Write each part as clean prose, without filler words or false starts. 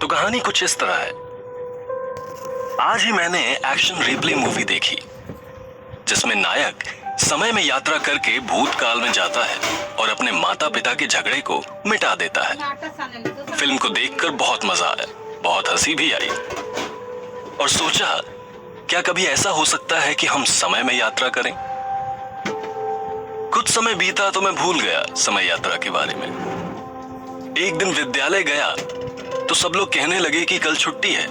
तो कहानी कुछ इस तरह है। आज ही मैंने एक्शन रिप्ले मूवी देखी जिसमें नायक समय में यात्रा करके भूतकाल में जाता है और अपने माता पिता के झगड़े को मिटा देता है। फिल्म को देखकर बहुत मजा आया, बहुत हंसी भी आई और सोचा क्या कभी ऐसा हो सकता है कि हम समय में यात्रा करें। कुछ समय बीता तो मैं भूल गया समय यात्रा के बारे में। एक दिन विद्यालय गया तो सब लोग कहने लगे कि कल छुट्टी है।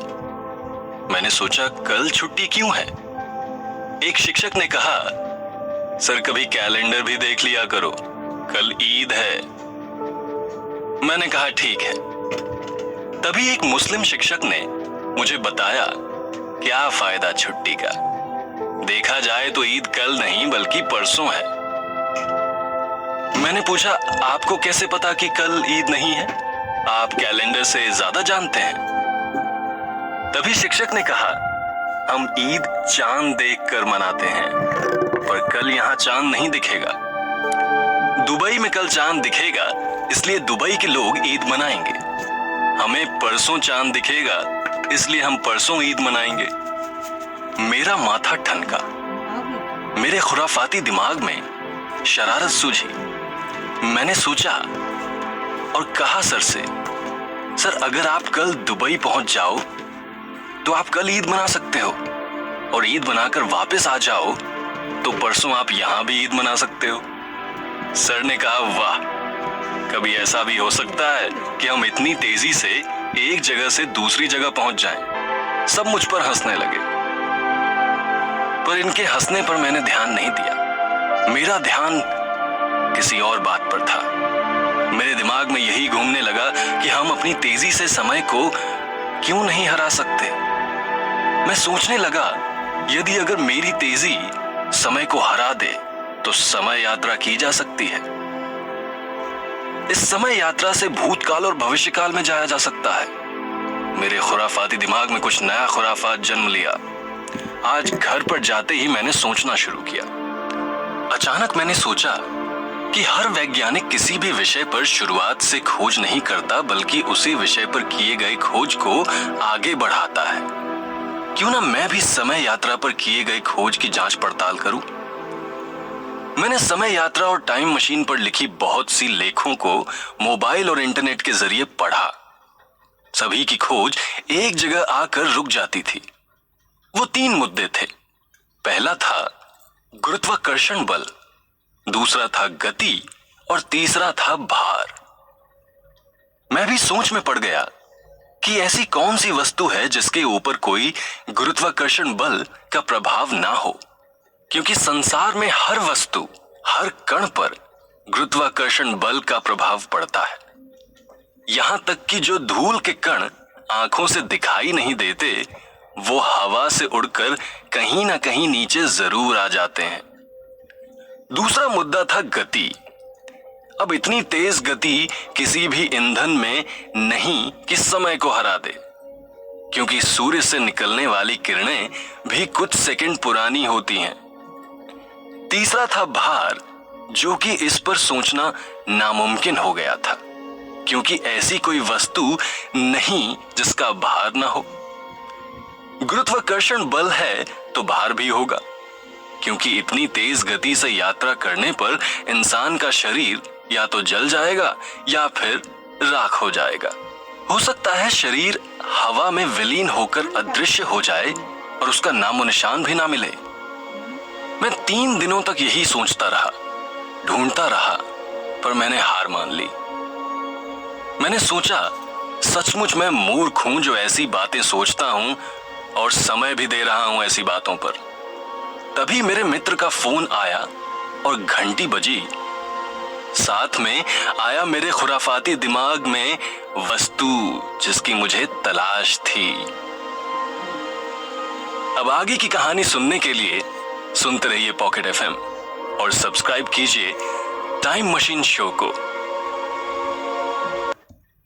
मैंने सोचा कल छुट्टी क्यों है। एक शिक्षक ने कहा, सर कभी कैलेंडर भी देख लिया करो, कल ईद है। मैंने कहा ठीक है। तभी एक मुस्लिम शिक्षक ने मुझे बताया क्या फायदा छुट्टी का, देखा जाए तो ईद कल नहीं बल्कि परसों है। मैंने पूछा आपको कैसे पता कि कल ईद नहीं है, आप कैलेंडर से ज्यादा जानते हैं। तभी शिक्षक ने कहा हम ईद चांद देखकर मनाते हैं, पर कल यहाँ चांद नहीं दिखेगा। दुबई में कल चांद दिखेगा इसलिए दुबई के लोग ईद मनाएंगे। हमें परसों चांद दिखेगा इसलिए हम परसों ईद मनाएंगे। मेरा माथा ठनका, मेरे खुराफाती दिमाग में शरारत सूझी। मैंने सोचा और कहा सर से, सर अगर आप कल दुबई पहुंच जाओ तो आप कल ईद मना सकते हो और ईद मनाकर वापस आ जाओ तो परसों आप यहां भी ईद मना सकते हो। सर ने कहा वाह, कभी ऐसा भी हो सकता है कि हम इतनी तेजी से एक जगह से दूसरी जगह पहुंच जाएं। सब मुझ पर हंसने लगे, पर इनके हंसने पर मैंने ध्यान नहीं दिया। मेरा ध्यान किसी और बात पर था। मेरे दिमाग में यही घूमने लगा कि हम अपनी तेजी से समय को क्यों नहीं हरा सकते। मैं सोचने लगा यदि अगर मेरी तेजी समय को हरा दे तो समय यात्रा की जा सकती है। इस समय यात्रा से भूतकाल और भविष्यकाल में जाया जा सकता है। मेरे खुराफाती दिमाग में कुछ नया खुराफात जन्म लिया। आज घर पर जाते ही मैंने सोचना शुरू किया। अचानक मैंने सोचा कि हर वैज्ञानिक किसी भी विषय पर शुरुआत से खोज नहीं करता बल्कि उसी विषय पर किए गए खोज को आगे बढ़ाता है। क्यों ना मैं भी समय यात्रा पर किए गए खोज की जांच पड़ताल करूं। मैंने समय यात्रा और टाइम मशीन पर लिखी बहुत सी लेखों को मोबाइल और इंटरनेट के जरिए पढ़ा। सभी की खोज एक जगह आकर रुक जाती थी। वो 3 मुद्दे थे। पहला था गुरुत्वाकर्षण बल, दूसरा था गति और तीसरा था भार। मैं भी सोच में पड़ गया कि ऐसी कौन सी वस्तु है जिसके ऊपर कोई गुरुत्वाकर्षण बल का प्रभाव ना हो, क्योंकि संसार में हर वस्तु, हर कण पर गुरुत्वाकर्षण बल का प्रभाव पड़ता है। यहां तक कि जो धूल के कण आंखों से दिखाई नहीं देते वो हवा से उड़कर कहीं ना कहीं नीचे जरूर आ जाते हैं। दूसरा मुद्दा था गति। अब इतनी तेज गति किसी भी ईंधन में नहीं कि समय को हरा दे, क्योंकि सूर्य से निकलने वाली किरणें भी कुछ सेकंड पुरानी होती हैं। तीसरा था भार, जो कि इस पर सोचना नामुमकिन हो गया था, क्योंकि ऐसी कोई वस्तु नहीं जिसका भार ना हो। गुरुत्वाकर्षण बल है तो भार भी होगा, क्योंकि इतनी तेज गति से यात्रा करने पर इंसान का शरीर या तो जल जाएगा या फिर राख हो जाएगा। हो सकता है शरीर हवा में विलीन होकर अदृश्य हो जाए और उसका नामो निशान भी ना मिले। मैं 3 दिनों तक यही सोचता रहा, ढूंढता रहा, पर मैंने हार मान ली। मैंने सोचा सचमुच मैं मूर्ख हूं जो ऐसी बातें सोचता हूं और समय भी दे रहा हूं ऐसी बातों पर। तभी मेरे मित्र का फोन आया और घंटी बजी। साथ में आया मेरे खुराफाती दिमाग में वस्तु जिसकी मुझे तलाश थी। अब आगे की कहानी सुनने के लिए सुनते रहिए पॉकेट एफएम और सब्सक्राइब कीजिए टाइम मशीन शो को।